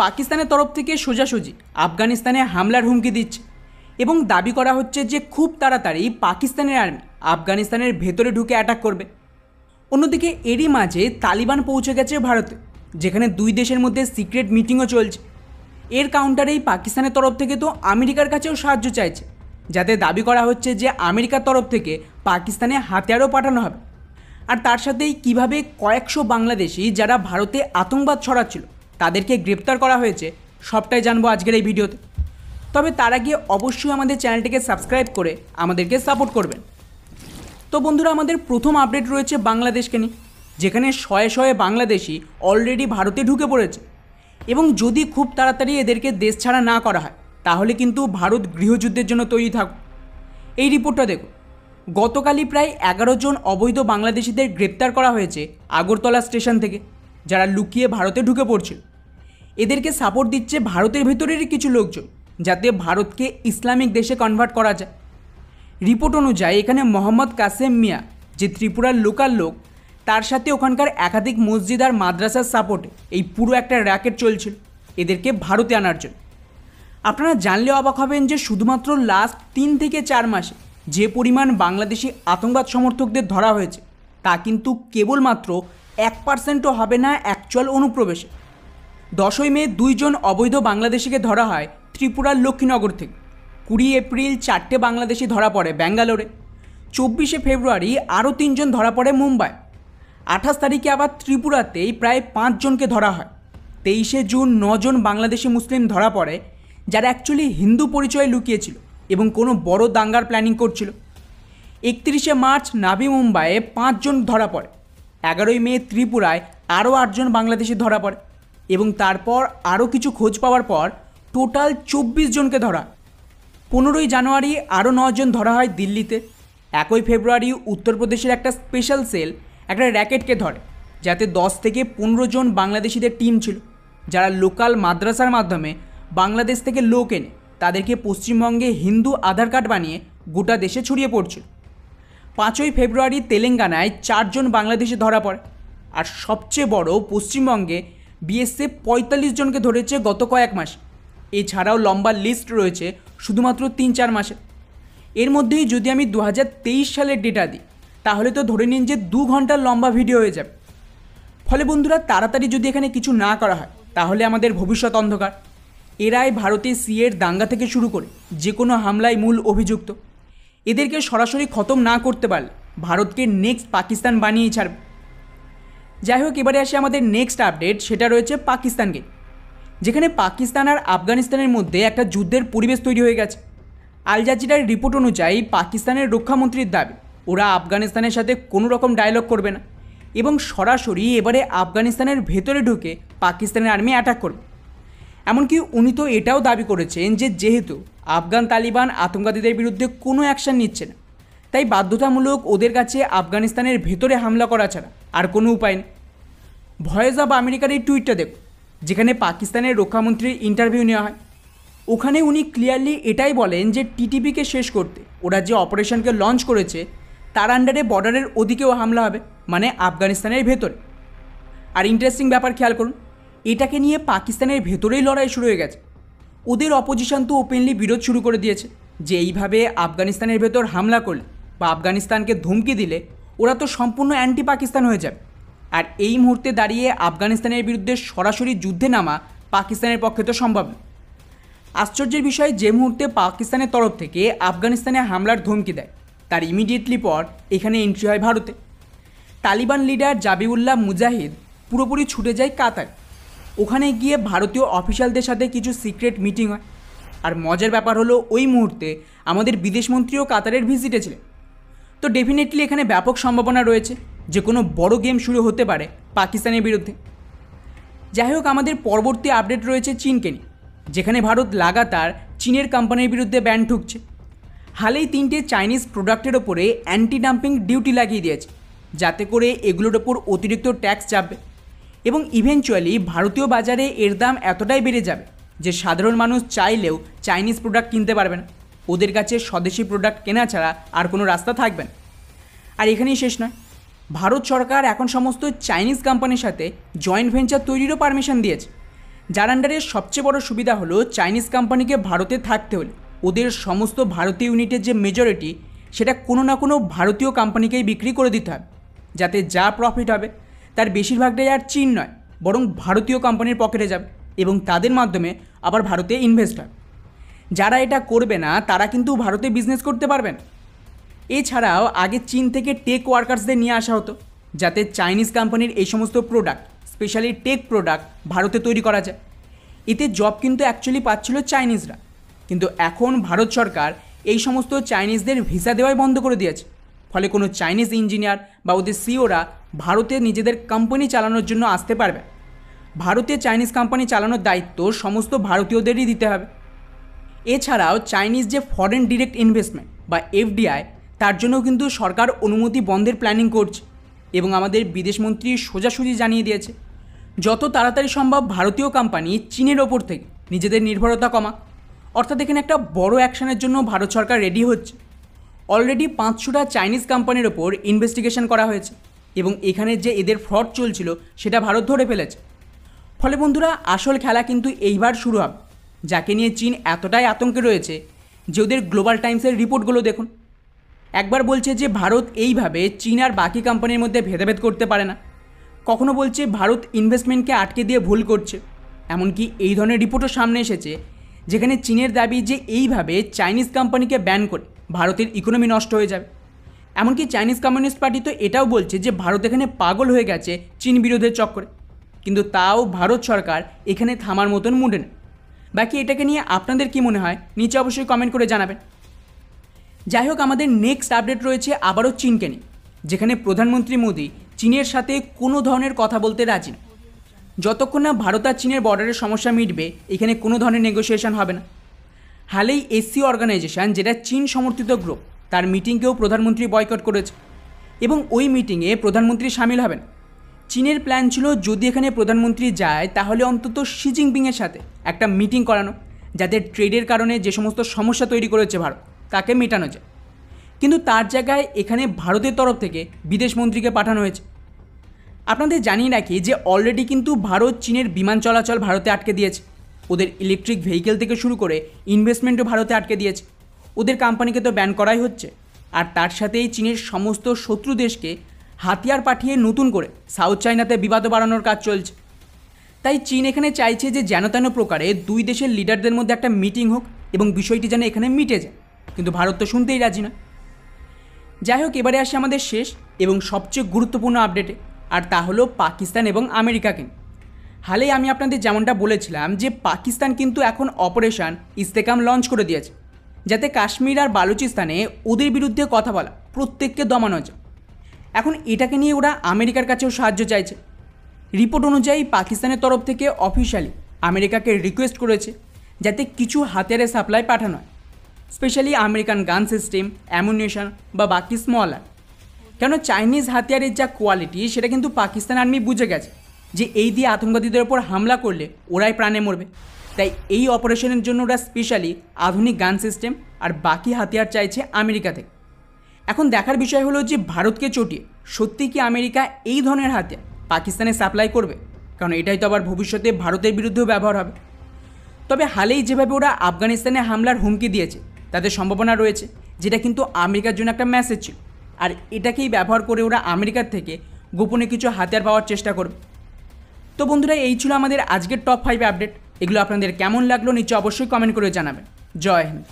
পাকিস্তানের তরফ থেকে সোজাসুজি আফগানিস্তানে হামলার হুমকি দিচ্ছে এবং দাবি করা হচ্ছে যে খুব তাড়াতাড়ি পাকিস্তানের আর্মি আফগানিস্তানের ভেতরে ঢুকে অ্যাটাক করবে। অন্যদিকে এরই মাঝে তালিবান পৌঁছে গেছে ভারতে, যেখানে দুই দেশের মধ্যে সিক্রেট মিটিংও চলছে। এর কাউন্টারেই পাকিস্তানের তরফ থেকে তো আমেরিকার কাছেও সাহায্য চাইছে, যাতে দাবি করা হচ্ছে যে আমেরিকার তরফ থেকে পাকিস্তানে হাতিয়ারও পাঠানো হবে। আর তার সাথেই কীভাবে কয়েকশো বাংলাদেশি যারা ভারতে আতঙ্কবাদ ছড়াচ্ছিল তাদেরকে গ্রেপ্তার করা হয়েছে সবটাই জানবো আজকের এই ভিডিওতে। তবে তার আগে অবশ্যই আমাদের চ্যানেলটিকে সাবস্ক্রাইব করে আমাদেরকে সাপোর্ট করবেন। তো বন্ধুরা, আমাদের প্রথম আপডেট রয়েছে বাংলাদেশকে নিয়ে, যেখানে শয়ে শয়ে বাংলাদেশি অলরেডি ভারতে ঢুকে পড়েছে এবং যদি খুব তাড়াতাড়ি এদেরকে দেশ ছাড়া না করা হয় তাহলে কিন্তু ভারত গৃহযুদ্ধের জন্য তৈরি থাকুক। এই রিপোর্টটা দেখো, গতকালই প্রায় 11 জন অবৈধ বাংলাদেশিদের গ্রেপ্তার করা হয়েছে আগরতলা স্টেশন থেকে, যারা লুকিয়ে ভারতে ঢুকে পড়ছিল। এদেরকে সাপোর্ট দিচ্ছে ভারতের ভেতরেরই কিছু লোকজন, যাতে ভারতকে ইসলামিক দেশে কনভার্ট করা যায়। রিপোর্ট অনুযায়ী এখানে মোহাম্মদ কাসেম মিয়া, যে ত্রিপুরার লোকাল লোক, তার সাথে ওখানকার একাধিক মসজিদ আর মাদ্রাসার সাপোর্টে এই পুরো একটা র্যাকেট চলছিল এদেরকে ভারতে আনার জন্য। আপনারা জানলে অবাক হবেন যে শুধুমাত্র লাস্ট 3 থেকে 4 মাসে যে পরিমাণ বাংলাদেশি আতঙ্কবাদ সমর্থকদের ধরা হয়েছে তা কিন্তু কেবলমাত্র 1%ও হবে না অ্যাকচুয়াল অনুপ্রবেশে। 10ই মে 2 জন অবৈধ বাংলাদেশিকে ধরা হয় ত্রিপুরার লক্ষ্মীনগর থেকে। 20 এপ্রিল 4টে বাংলাদেশি ধরা পড়ে ব্যাঙ্গালোরে। 24শে ফেব্রুয়ারি আরও 3 জন ধরা পড়ে মুম্বাই। 28 তারিখে আবার ত্রিপুরাতেই প্রায় 5 জনকে ধরা হয়। 23শে জুন 9 জন বাংলাদেশি মুসলিম ধরা পড়ে, যারা অ্যাকচুয়ালি হিন্দু পরিচয়ে লুকিয়েছিল এবং কোনো বড় দাঙ্গার প্ল্যানিং করছিল। 31শে মার্চ নাভি মুম্বাইয়ে 5 জন ধরা পড়ে। 11ই মে ত্রিপুরায় আরও 8 জন বাংলাদেশি ধরা পড়ে এবং তারপর আরও কিছু খোঁজ পাওয়ার পর টোটাল 24 জনকে ধরা। 15ই জানুয়ারি আরও 9 জন ধরা হয় দিল্লিতে। 1 ফেব্রুয়ারি উত্তরপ্রদেশের একটা স্পেশাল সেল একটা র্যাকেটকে ধরে, যাতে 10 থেকে 15 জন বাংলাদেশিদের টিম ছিল, যারা লোকাল মাদ্রাসার মাধ্যমে বাংলাদেশ থেকে লোক এনে তাদেরকে পশ্চিমবঙ্গে হিন্দু আধার কার্ড বানিয়ে গোটা দেশে ছড়িয়ে পড়ছিল। 5ই ফেব্রুয়ারি তেলেঙ্গানায় 4 জন বাংলাদেশি ধরা পড়ে। আর সবচেয়ে বড়, পশ্চিমবঙ্গে বিএসএফ 45 জনকে ধরেছে গত কয়েক মাসে। এছাড়াও লম্বা লিস্ট রয়েছে শুধুমাত্র 3-4 মাসে। এর মধ্যেই যদি আমি 2023 সালের ডেটা দিই তাহলে তো ধরে নিন যে 2 ঘন্টার লম্বা ভিডিও হয়ে যাবে। ফলে বন্ধুরা, তাড়াতাড়ি যদি এখানে কিছু না করা হয় তাহলে আমাদের ভবিষ্যৎ অন্ধকার। এরাই ভারতে সিএর দাঙ্গা থেকে শুরু করে যে কোনো হামলায় মূল অভিযুক্ত। এদেরকে সরাসরি খতম না করতে পারলে ভারতকে নেক্সট পাকিস্তান বানিয়েই ছাড়বে। যাই হোক, এবারে আসে আমাদের নেক্সট আপডেট, সেটা রয়েছে পাকিস্তানকে, যেখানে পাকিস্তান আর আফগানিস্তানের মধ্যে একটা যুদ্ধের পরিবেশ তৈরি হয়ে গেছে। আল জাজিরার রিপোর্ট অনুযায়ী পাকিস্তানের রক্ষামন্ত্রীর দাবি ওরা আফগানিস্তানের সাথে কোনো রকম ডায়লগ করবে না এবং সরাসরি এবারে আফগানিস্তানের ভেতরে ঢুকে পাকিস্তানের আর্মি অ্যাটাক করবে। এমনকি উনি তো এটাও দাবি করেছেন যে যেহেতু আফগান তালিবান আতঙ্কবাদীদের বিরুদ্ধে কোনো অ্যাকশন নিচ্ছে না, তাই বাধ্যতামূলক ওদের কাছে আফগানিস্তানের ভেতরে হামলা করা ছাড়া আর কোনো উপায় নেই। ভয়েস অব আমেরিকার এই টুইটটা দেখো, যেখানে পাকিস্তানের রক্ষামন্ত্রীর ইন্টারভিউ নেওয়া হয়। ওখানে উনি ক্লিয়ারলি এটাই বলেন যে টিটিপিকে শেষ করতে ওরা যে অপারেশনকে লঞ্চ করেছে তার আন্ডারে বর্ডারের ওদিকেও হামলা হবে, মানে আফগানিস্তানের ভেতরে। আর ইন্টারেস্টিং ব্যাপার খেয়াল করুন, এটাকে নিয়ে পাকিস্তানের ভেতরেই লড়াই শুরু হয়ে গেছে। ওদের অপোজিশন তো ওপেনলি বিরোধ শুরু করে দিয়েছে যে এইভাবে আফগানিস্তানের ভেতর হামলা করলে বা আফগানিস্তানকে ধমকি দিলে ওরা তো সম্পূর্ণ অ্যান্টি পাকিস্তান হয়ে যাবে। আর এই মুহূর্তে দাঁড়িয়ে আফগানিস্তানের বিরুদ্ধে সরাসরি যুদ্ধে নামা পাকিস্তানের পক্ষে তো সম্ভব না। আশ্চর্যের বিষয়, যে মুহূর্তে পাকিস্তানের তরফ থেকে আফগানিস্তানে হামলার ধমকি দেয় তার ইমিডিয়েটলি পর এখানে এন্ট্রি হয় ভারতে। তালিবান লিডার জাবিউল্লাহ মুজাহিদ পুরোপুরি ছুটে যায় কাতার। ওখানে গিয়ে ভারতীয় অফিসিয়ালদের সাথে কিছু সিক্রেট মিটিং হয়। আর মজার ব্যাপার হলো, ওই মুহূর্তে আমাদের বিদেশমন্ত্রীও কাতারের ভিজিটে ছিলেন। তো ডেফিনেটলি এখানে ব্যাপক সম্ভাবনা রয়েছে যে কোনো বড় গেম শুরু হতে পারে পাকিস্তানের বিরুদ্ধে। যাই হোক, আমাদের পরবর্তী আপডেট রয়েছে চীনকে নিয়ে, যেখানে ভারত লাগাতার চীনের কোম্পানির বিরুদ্ধে ব্যান ঠুকছে। হালেই 3টে চাইনিজ প্রোডাক্টের ওপরে অ্যান্টি ডাম্পিং ডিউটি লাগিয়ে দিয়েছে, যাতে করে এগুলোর ওপর অতিরিক্ত ট্যাক্স চাপবে এবং ইভেনচুয়ালি ভারতীয় বাজারে এর দাম এতটাই বেড়ে যাবে যে সাধারণ মানুষ চাইলেও চাইনিজ প্রোডাক্ট কিনতে পারবে না। ওদের কাছে স্বদেশি প্রোডাক্ট কেনা ছাড়া আর কোনো রাস্তা থাকবে না। আর এখানেই শেষ নয়, ভারত সরকার এখন সমস্ত চাইনিজ কোম্পানির সাথে জয়েন্ট ভেঞ্চার তৈরিরও পারমিশন দিয়েছে, যার আন্ডারে সবচেয়ে বড় সুবিধা হলো চাইনিজ কোম্পানিকে ভারতে থাকতে হলে ওদের সমস্ত ভারতীয় ইউনিটের যে মেজরিটি সেটা কোনো না কোনো ভারতীয় কোম্পানিকেই বিক্রি করে দিতে হবে, যাতে যা প্রফিট হবে তার বেশিরভাগটাই আর চীন নয় বরং ভারতীয় কোম্পানির পকেটে যাবে এবং তাদের মাধ্যমে আবার ভারতে ইনভেস্ট হবে। যারা এটা করবে না তারা কিন্তু ভারতে বিজনেস করতে পারবেন। এছাড়াও আগে চীন থেকে টেক ওয়ার্কার্সদের নিয়ে আসা হতো, যাতে চাইনিজ কোম্পানির এই সমস্ত প্রোডাক্ট স্পেশালি টেক প্রোডাক্ট ভারতে তৈরি করা যায়। এতে জব কিন্তু অ্যাকচুয়ালি পাচ্ছিল চাইনিজরা, কিন্তু এখন ভারত সরকার এই সমস্ত চাইনিজদের ভিসা দেওয়াই বন্ধ করে দিয়েছে। ফলে কোনো চাইনিজ ইঞ্জিনিয়ার বা ওদের সিওরা ভারতে নিজেদের কোম্পানি চালানোর জন্য আসতে পারবে। ভারতে চাইনিজ কোম্পানি চালানোর দায়িত্ব সমস্ত ভারতীয়দেরই দিতে হবে। এছাড়াও চাইনিজ যে ফরেন ডিরেক্ট ইনভেস্টমেন্ট বা এফডিআই, তার জন্যও কিন্তু সরকার অনুমতি বন্ধের প্ল্যানিং করছে এবং আমাদের বিদেশমন্ত্রী সোজাসুজি জানিয়ে দিয়েছে যত তাড়াতাড়ি সম্ভব ভারতীয় কোম্পানি চীনের ওপর থেকে নিজেদের নির্ভরতা কমা। অর্থাৎ এখানে একটা বড় অ্যাকশনের জন্য ভারত সরকার রেডি হচ্ছে। অলরেডি 500টা চাইনিজ কোম্পানির ওপর ইনভেস্টিগেশন করা হয়েছে এবং এখানে যে এদের ফ্রড চলছিল সেটা ভারত ধরে ফেলেছে। ফলে বন্ধুরা, আসল খেলা কিন্তু এইবার শুরু হবে, যাকে নিয়ে চীন এতটাই আতঙ্কে রয়েছে যে ওদের গ্লোবাল টাইমসের রিপোর্টগুলো দেখুন। একবার বলছে যে ভারত এইভাবে চীন আর বাকি কোম্পানির মধ্যে ভেদাভেদ করতে পারে না, কখনো বলছে ভারত ইনভেস্টমেন্টকে আটকে দিয়ে ভুল করছে। এমনকি এই ধরনের রিপোর্টও সামনে এসেছে যেখানে চীনের দাবি যে এইভাবে চাইনিজ কোম্পানিকে ব্যান করে ভারতের ইকোনমি নষ্ট হয়ে যাবে। এমনকি চাইনিজ কমিউনিস্ট পার্টি তো এটাও বলছে যে ভারত এখানে পাগল হয়ে গেছে চীন বিরোধের চক্করে, কিন্তু তাও ভারত সরকার এখানে থামার মতন মুডে নেই। বাকি এটাকে নিয়ে আপনাদের কি মনে হয় নিচে অবশ্যই কমেন্ট করে জানাবেন। যাই হোক, আমাদের নেক্সট আপডেট রয়েছে আবারও চীনকে নিয়ে, যেখানে প্রধানমন্ত্রী মোদি চীনের সাথে কোনো ধরনের কথা বলতে রাজি না। যতক্ষণ না ভারত আর চীনের বর্ডারের সমস্যা মিটবে এখানে কোনো ধরনের নেগোসিয়েশন হবে না। হালেই এসসি অর্গানাইজেশন, যেটা চীন সমর্থিত গ্রুপ, তার মিটিংকেও প্রধানমন্ত্রী বয়কট করেছে এবং ওই মিটিংয়ে প্রধানমন্ত্রী সামিল হবেন। চীনের প্ল্যান ছিল যদি এখানে প্রধানমন্ত্রী যায় তাহলে অন্তত শি জিনপিংয়ের সাথে একটা মিটিং করানো, যাতে ট্রেডের কারণে যে সমস্ত সমস্যা তৈরি করেছে ভারত তাকে মেটানো যায়। কিন্তু তার জায়গায় এখানে ভারতের তরফ থেকে বিদেশমন্ত্রীকে পাঠানো হয়েছে। আপনাদের জানিয়ে রাখি যে অলরেডি কিন্তু ভারত চীনের বিমান চলাচল ভারতে আটকে দিয়েছে, ওদের ইলেকট্রিক ভেহিকেল থেকে শুরু করে ইনভেস্টমেন্টও ভারতে আটকে দিয়েছে। ওদের কোম্পানিকে তো ব্যান করাই হচ্ছে, আর তার সাথেই চীনের সমস্ত শত্রু দেশকে হাতিয়ার পাঠিয়ে নতুন করে সাউথ চায়নাতে বিবাদ বাড়ানোর কাজ চলছে। তাই চীন এখানে চাইছে যে যেন তেন প্রকারে দুই দেশের লিডারদের মধ্যে একটা মিটিং হোক এবং বিষয়টি যেন এখানে মিটে যায়, কিন্তু ভারত তো শুনতেই রাজি না। যাই হোক, এবারে আসে আমাদের শেষ এবং সবচেয়ে গুরুত্বপূর্ণ আপডেটে, আর তা হলো পাকিস্তান এবং আমেরিকাকে। হালেই আমি আপনাদের যেমনটা বলেছিলাম যে পাকিস্তান কিন্তু এখন অপারেশন ইস্তেকাম লঞ্চ করে দিয়েছে, যাতে কাশ্মীর আর বালুচিস্তানে ওদের বিরুদ্ধে কথা বলা প্রত্যেককে দমানো যায়। এখন এটাকে নিয়ে ওরা আমেরিকার কাছেও সাহায্য চাইছে। রিপোর্ট অনুযায়ী পাকিস্তানের তরফ থেকে অফিশিয়ালি আমেরিকাকে রিকোয়েস্ট করেছে যাতে কিছু হাতিয়ারের সাপ্লাই পাঠানো হয়, স্পেশালি আমেরিকান গান সিস্টেম, অ্যামুনিশন বা বাকি স্মল আর্ম। কেন চাইনিজ হাতিয়ারের যা কোয়ালিটি সেটা কিন্তু পাকিস্তান আর্মি বুঝে গেছে যে এই দিয়ে আতঙ্কবাদীদের ওপর হামলা করলে ওরাই প্রাণে মরবে। তাই এই অপারেশনের জন্য ওরা স্পেশালি আধুনিক গান সিস্টেম আর বাকি হাতিয়ার চাইছে আমেরিকা থেকে। এখন দেখার বিষয় হলো যে ভারতকে চটিয়ে সত্যি কি আমেরিকা এই ধরনের হাতিয়ার পাকিস্তানে সাপ্লাই করবে, কারণ এটাই তো আবার ভবিষ্যতে ভারতের বিরুদ্ধেও ব্যবহার হবে। তবে হালেই যেভাবে ওরা আফগানিস্তানে হামলার হুমকি দিয়েছে তাদের সম্ভাবনা রয়েছে, যেটা কিন্তু আমেরিকার জন্য একটা মেসেজ ছিল, আর এটাকেই ব্যবহার করে ওরা আমেরিকার থেকে গোপনে কিছু হাতিয়ার পাওয়ার চেষ্টা করবে। তো বন্ধুরা, এই ছিল আমাদের আজকের টপ 5 আপডেট। এগুলো আপনাদের কেমন লাগলো নিচে অবশ্যই কমেন্ট করে জানাবেন। জয় হিন্দ।